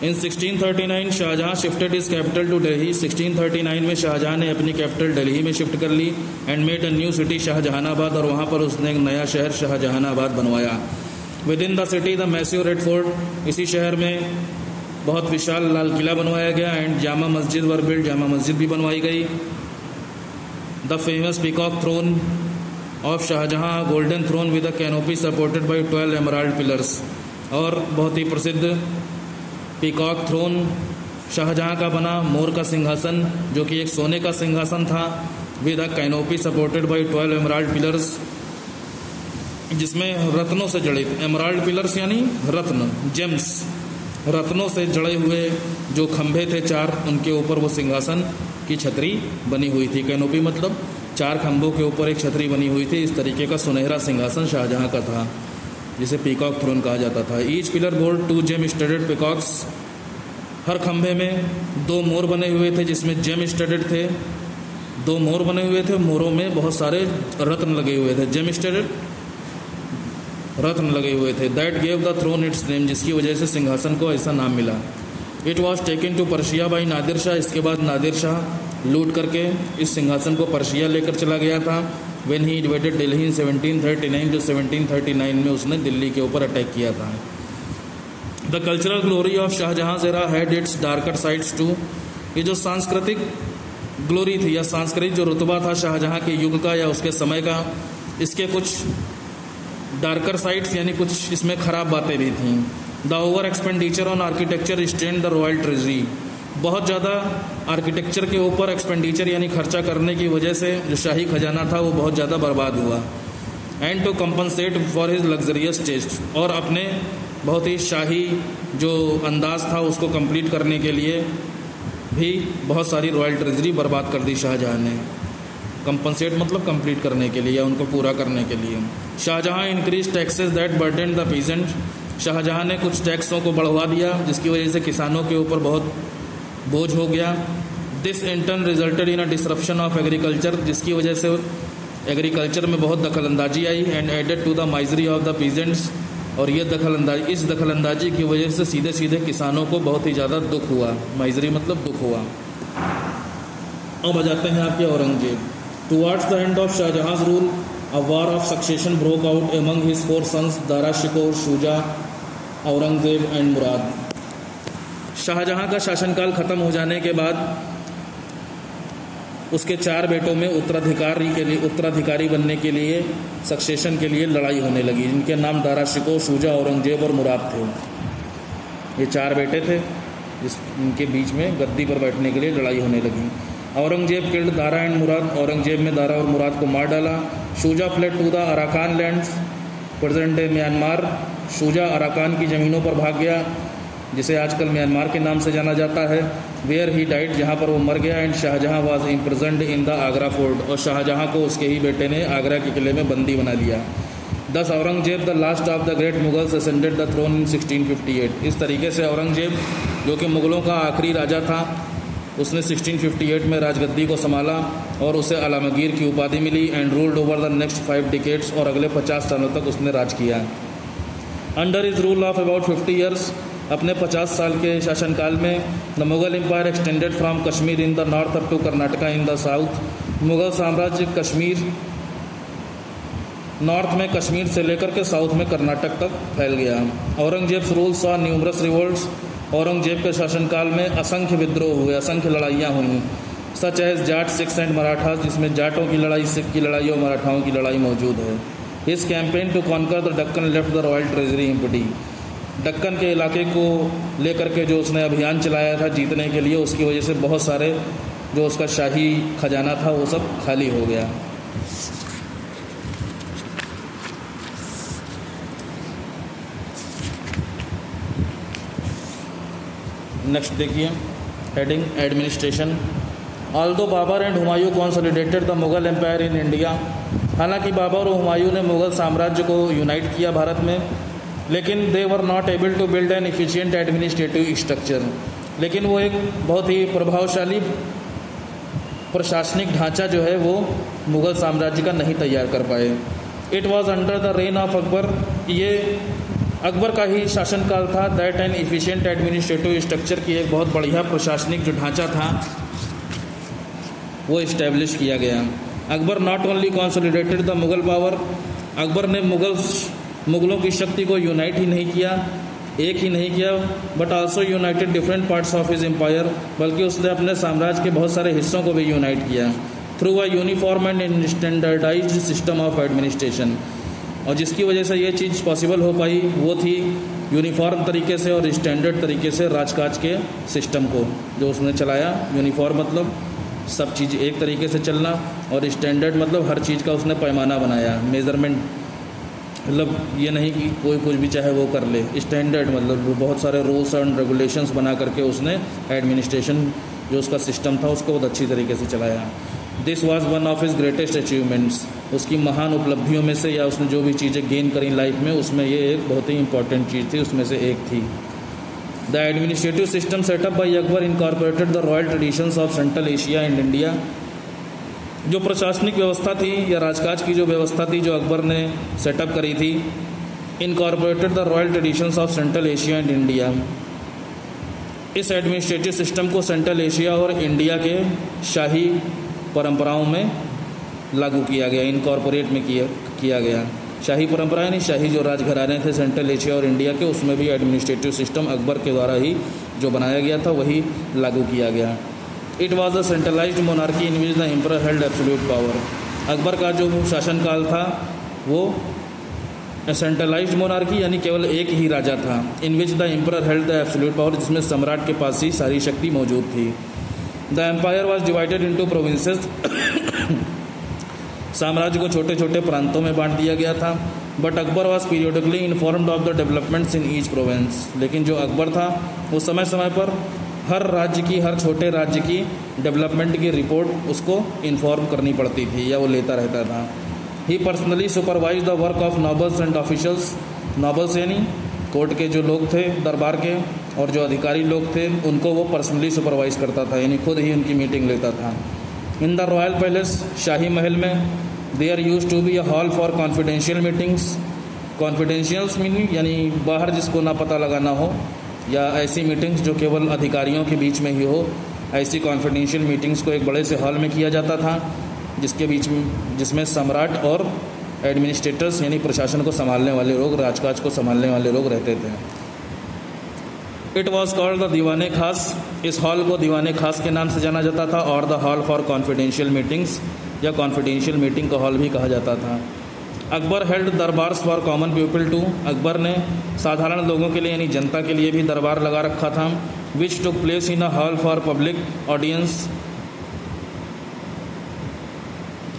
In 1639 Shah Jahan shifted is capital to Delhi. 1639 में शाहजहाँ ने अपनी कैपिटल दिल्ली में शिफ्ट कर ली and made a new city Shahjahanabad, और वहाँ पर उसने एक नया शहर शाहजहानाबाद बनवाया। Within the city the massive Red Fort, इसी शहर में बहुत विशाल लाल किला बनवाया गया and Jama Masjid were build, Jama Masjid भी बनवाई गई। The famous peacock throne of Shah Jahan, golden throne with a canopy supported by 12 emerald pillars, और बहुत ही प्रसिद्ध पीकॉक थ्रोन शाहजहाँ का बना, मोर का सिंहासन जो कि एक सोने का सिंहासन था, with a canopy supported by 12 emerald pillars, जिसमें रत्नों से जड़ित, एमराल्ड पिलर्स यानी रत्न, जेम्स, रत्नों से जड़े हुए जो खंभे थे 4, उनके ऊपर वो सिंहासन की छतरी बनी हुई थी। कैनोपी मतलब 4 खंभों के ऊपर एक छतरी बनी हुई थी। इस तरीके का सुनहरा सिंहासन शाहजहाँ का था, जिसे पीकॉक थ्रोन कहा जाता था। Each pillar bore 2 gem studded peacocks, हर खंभे में 2 मोर बने हुए थे जिसमें जेम स्टडेड थे, 2 मोर बने हुए थे, मोरों में बहुत सारे रत्न लगे हुए थे, जेम स्टडेड रत्न लगे हुए थे। That gave the throne its name, जिसकी वजह से सिंहासन को ऐसा नाम मिला। It was taken to Persia by Nadir Shah, इसके बाद नादिर शाह लूट करके इस सिंहासन को पर्शिया लेकर चला गया था। व्हेन ही इन्वेडेड दिल्ली इन 1739, जो 1739 में उसने दिल्ली के ऊपर अटैक किया था। The cultural glory of Shah Jahan era had its darker sides too, ये जो सांस्कृतिक ग्लोरी थी या सांस्कृतिक जो रुतबा था शाहजहाँ के युग का या उसके समय का, इसके कुछ डार्कर साइड्स यानी कुछ इसमें खराब बातें भी थीं। The over expenditure on architecture strained the royal treasury, बहुत ज़्यादा आर्किटेक्चर के ऊपर एक्सपेंडिचर यानी खर्चा करने की वजह से जो शाही खजाना था वो बहुत ज़्यादा बर्बाद हुआ। And to compensate for his luxurious taste, और अपने बहुत ही शाही जो अंदाज था उसको कंप्लीट करने के लिए भी बहुत सारी रॉयल ट्रेजरी बर्बाद कर दी शाहजहाँ ने। कंपनसेट मतलब कंप्लीट करने के लिए या उनको पूरा करने के लिए। Shah Jahan increase taxes that burden the peasant, Shah Jahan ने कुछ टैक्सों को बढ़वा दिया जिसकी वजह से किसानों के ऊपर बहुत बोझ हो गया। This in turn resulted in a disruption of agriculture, जिसकी वजह से एग्रीकल्चर में बहुत दखलंदाजी आई। And added to the misery of the peasants, और ये इस दखलंदाजी की वजह से सीधे सीधे किसानों को बहुत ही ज़्यादा दुख हुआ। माइजरी मतलब दुख हुआ। अब आ जाते हैं आपके Aurangzeb. Towards the end of शाहजहाँ's rule a war of succession broke out among his 4 sons Dara Shikoh, Shuja, Aurangzeb and Murad. Shahjahan का शासनकाल खत्म हो जाने के बाद उसके 4 बेटों में उत्तराधिकारी बनने के लिए, सक्सेशन के लिए लड़ाई होने लगी, जिनके नाम दारा शिकोह, शुजा, औरंगजेब और मुराद थे। ये 4 बेटे थे जिनके बीच में गद्दी पर बैठने के लिए लड़ाई होने लगी। औरंगजेब किल्ड दारा एंड मुराद, औरंगजेब ने दारा और मुराद को मार डाला। Shuja fled to the Arakan lands present day Myanmar, Shuja Arakan की ज़मीनों पर भाग गया जिसे आजकल म्यांमार के नाम से जाना जाता है। वेयर ही डाइड, जहाँ पर वो मर गया। And Shah Jahan was imprisoned in the Agra fort, और शाहजहाँ को उसके ही बेटे ने आगरा के किले में बंदी बना लिया। Thus Aurangzeb the last of the great Mughals ascended the throne in 1658, इस तरीके से औरंगजेब जो कि मुगलों का आखिरी राजा था उसने 1658 में राजगद्दी को संभाला और उसे आलमगीर की उपाधि मिली। And ruled over the next 5 decades, और अगले 50 सालों तक उसने राज किया। Under his rule of about 50 years, अपने 50 साल के शासनकाल में the Mughal empire extended from Kashmir in the north up to Karnataka in the south, Mughal साम्राज्य कश्मीर नॉर्थ में कश्मीर से लेकर के साउथ में कर्नाटक तक फैल गया। Aurangzeb rule saw numerous revolts, Aurangzeb के शासनकाल में असंख्य विद्रोह हुए, असंख्य लड़ाइयाँ हुई। Such as Jat, Sikhs and Maratha, जिसमें जाटों की लड़ाई, सिख की लड़ाई और मराठाओं की लड़ाई मौजूद है। His campaign to conquer the Deccan left the royal treasury empty, Deccan के इलाके को लेकर के जो उसने अभियान चलाया था जीतने के लिए, उसकी वजह से बहुत सारे जो उसका शाही खजाना था वो सब खाली हो गया। नेक्स्ट देखिए heading administration. Although Babur and Humayun consolidated the Mughal empire in India, हालांकि बाबर और हुमायूं ने मुगल साम्राज्य को यूनाइट किया भारत में, लेकिन they were not able to build an efficient administrative structure, लेकिन वो एक बहुत ही प्रभावशाली प्रशासनिक ढांचा जो है वो मुगल साम्राज्य का नहीं तैयार कर पाए। It was under the reign of Akbar, ये अकबर का ही शासनकाल था। That an efficient administrative structure की एक बहुत बढ़िया प्रशासनिक जो ढांचा था वो इस्टेब्लिश किया गया। Akbar not only consolidated the Mughal power, Akbar ने मुगलों की शक्ति को यूनाइट ही नहीं किया, एक ही नहीं किया, but also united different parts of his empire, बल्कि उसने अपने साम्राज्य के बहुत सारे हिस्सों को भी यूनाइट किया through a uniform and standardised system of administration. और जिसकी वजह से ये चीज़ पॉसिबल हो पाई वो थी यूनिफॉर्म तरीके से और स्टैंडर्ड तरीके से राजकाज के सिस्टम को जो उसने चलाया। यूनिफॉर्म मतलब सब चीज़ एक तरीके से चलना, और स्टैंडर्ड मतलब हर चीज़ का उसने पैमाना बनाया, मेज़रमेंट, मतलब ये नहीं कि कोई कुछ भी चाहे वो कर ले। स्टैंडर्ड मतलब वो बहुत सारे रूल्स एंड रेगुलेशंस बना करके उसने एडमिनिस्ट्रेशन जो उसका सिस्टम था उसको बहुत अच्छी तरीके से चलाया। This was one of his greatest achievements, उसकी महान उपलब्धियों में से या उसने जो भी चीज़ें गेन करी लाइफ में उसमें ये एक बहुत ही इंपॉर्टेंट चीज़ थी, उसमें से एक थी। The administrative system set up by Akbar incorporated the royal traditions of central Asia and India. जो प्रशासनिक व्यवस्था थी या राजकाज की जो व्यवस्था थी जो अकबर ने सेटअप करी थी, incorporated the royal traditions of central Asia and India. इस एडमिनिस्ट्रेटिव सिस्टम को सेंट्रल एशिया और इंडिया के शाही परंपराओं में लागू किया गया, इनकॉर्पोरेट में किया गया। शाही परंपरा यानी शाही जो राजघराने थे सेंट्रल एशिया और इंडिया के, उसमें भी एडमिनिस्ट्रेटिव सिस्टम अकबर के द्वारा ही जो बनाया गया था वही लागू किया गया। It was a centralised monarchy in which the emperor held absolute power. Akbar का जो शासनकाल था वो सेंट्रलाइज्ड मोनार्की यानी केवल एक ही राजा था, in which the emperor held the absolute power, जिसमें सम्राट के पास ही सारी शक्ति मौजूद थी। The empire was divided into provinces, साम्राज्य को छोटे छोटे प्रांतों में बांट दिया गया था। But Akbar was periodically informed of the developments in each province, लेकिन जो अकबर था वो समय समय पर हर राज्य की, हर छोटे राज्य की डेवलपमेंट की रिपोर्ट उसको इन्फॉर्म करनी पड़ती थी या वो लेता रहता था। He personally supervise the work of nobles and officials, nobles यानी कोर्ट के जो लोग थे दरबार के, और जो अधिकारी लोग थे उनको वो पर्सनली सुपरवाइज करता था, यानी खुद ही उनकी मीटिंग लेता था। इन द रॉयल पैलेस, शाही महल में, there use to be a hall for confidential meetings. Confidentials meaning यानी बाहर जिसको ना पता लगाना हो, या ऐसी मीटिंग्स जो केवल अधिकारियों के बीच में ही हो, ऐसी कॉन्फिडेंशियल मीटिंग्स को एक बड़े से हॉल में किया जाता था जिसमें सम्राट और एडमिनिस्ट्रेटर्स यानी प्रशासन को संभालने वाले लोग, राजकाज को संभालने वाले लोग रहते थे। इट वॉज कॉल्ड द दीवाने खास, इस हॉल को दीवाने खास के नाम से जाना जाता था, और the hall for confidential meetings या कॉन्फिडेंशियल मीटिंग का हॉल भी कहा जाता था। Akbar held darbars for common people too, Akbar ने साधारण लोगों के लिए यानी जनता के लिए भी दरबार लगा रखा था। Which took place in a hall for public audience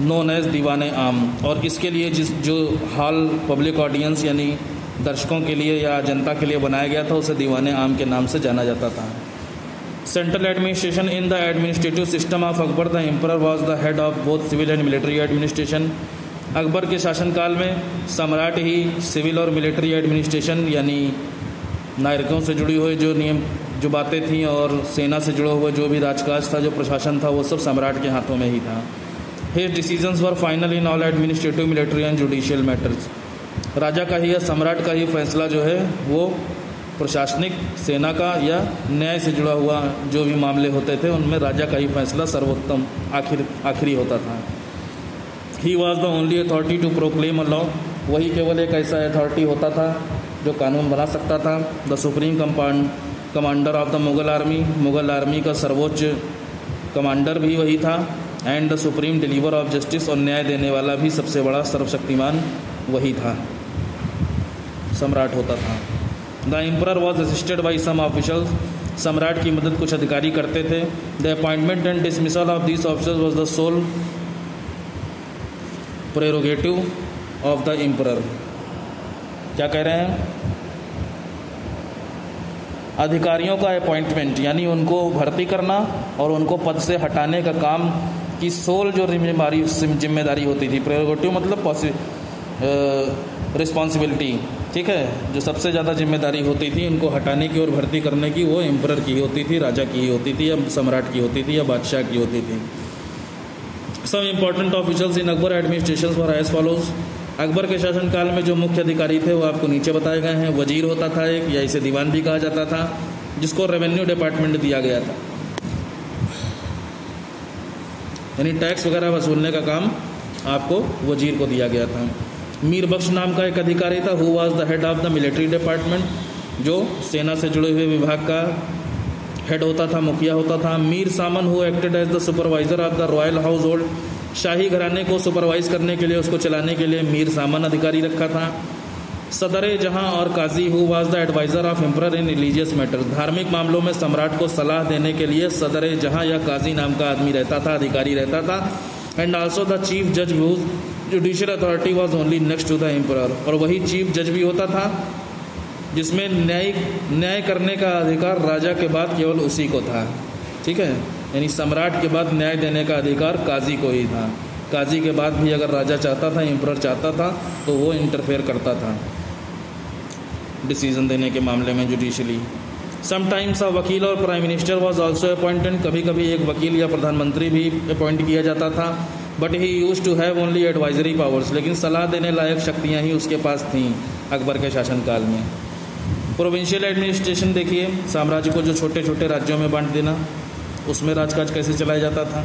known as Diwane Aam, और इसके लिए जो हॉल पब्लिक ऑडियंस यानी दर्शकों के लिए या जनता के लिए बनाया गया था उसे दीवाने आम के नाम से जाना जाता था। Central administration in the administrative system of Akbar, the emperor was the head of both civil and military administration. Akbar के शासनकाल में सम्राट ही सिविल और मिलिट्री एडमिनिस्ट्रेशन यानी नागरिकों से जुड़ी हुई जो नियम जो बातें थीं और सेना से जुड़ा हुआ जो भी राजकाज था, जो प्रशासन था, वो सब सम्राट के हाथों में ही था। His decisions were final in all administrative military and judicial matters, राजा का ही या सम्राट का ही फैसला जो है वो प्रशासनिक, सेना का या न्याय से जुड़ा हुआ जो भी मामले होते थे उनमें राजा का ही फैसला सर्वोत्तम आखिरी होता था। He was the only authority to proclaim a law, वही केवल एक ऐसा अथॉरिटी होता था जो कानून बना सकता था। The supreme commander of the Mughal army का सर्वोच्च कमांडर भी वही था। And the supreme deliver of justice, और न्याय देने वाला भी सबसे बड़ा सर्वशक्तिमान वही था, सम्राट होता था। The emperor was assisted by some officials, सम्राट की मदद कुछ अधिकारी करते थे। The appointment and dismissal of this officers was the sole prerogative of the emperor. क्या कह रहे हैं? अधिकारियों का अपॉइंटमेंट यानी उनको भर्ती करना और उनको पद से हटाने का काम की सोल जो जिम्मेदारी होती थी, प्रेरोगेटिव मतलब रिस्पॉन्सिबिलिटी, ठीक है, जो सबसे ज़्यादा जिम्मेदारी होती थी उनको हटाने की और भर्ती करने की, वो एम्परर की होती थी, राजा की होती थी, या सम्राट की होती थी, या बादशाह की होती थी। Some important officers in Akbar administration were as follows, Akbar के शासनकाल में जो मुख्य अधिकारी थे वो आपको नीचे बताए गए हैं। वजीर होता था एक, या इसे दीवान भी कहा जाता था, जिसको रेवेन्यू डिपार्टमेंट दिया गया था, यानी टैक्स वगैरह वसूलने का काम आपको वजीर को दिया गया था। मीर बख्श नाम का एक अधिकारी था, who was the head of the military department, जो सेना से जुड़े हुए विभाग का हेड होता था, मुखिया होता था। Mir Saman who acted as the supervisor of the royal household, शाही घराने को सुपरवाइज करने के लिए, उसको चलाने के लिए मीर सामन अधिकारी रखा था। सदर जहां और Qazi who was the adviser of emperor in religious matters, धार्मिक मामलों में सम्राट को सलाह देने के लिए सदर जहां या काजी नाम का आदमी रहता था, अधिकारी रहता था। एंड आल्सो द चीफ जज whose judicial authority was only next to the emperor, और वही चीफ जज भी होता था जिसमें न्याय करने का अधिकार राजा के बाद केवल उसी को था। ठीक है, यानी सम्राट के बाद न्याय देने का अधिकार काजी को ही था। काजी के बाद भी अगर राजा चाहता था, एम्परर चाहता था, तो वो इंटरफेयर करता था डिसीजन देने के मामले में जुडिशली। समटाइम्स अ वकील और prime minister was also appointed, कभी कभी एक वकील या प्रधानमंत्री भी अपॉइंट किया जाता था। But he used to have only advisory powers, लेकिन सलाह देने लायक शक्तियाँ ही उसके पास थीं अकबर के शासनकाल में। प्रोविंशियल एडमिनिस्ट्रेशन देखिए, साम्राज्य को जो छोटे छोटे राज्यों में बांट देना, उसमें राजकाज कैसे चलाया जाता था।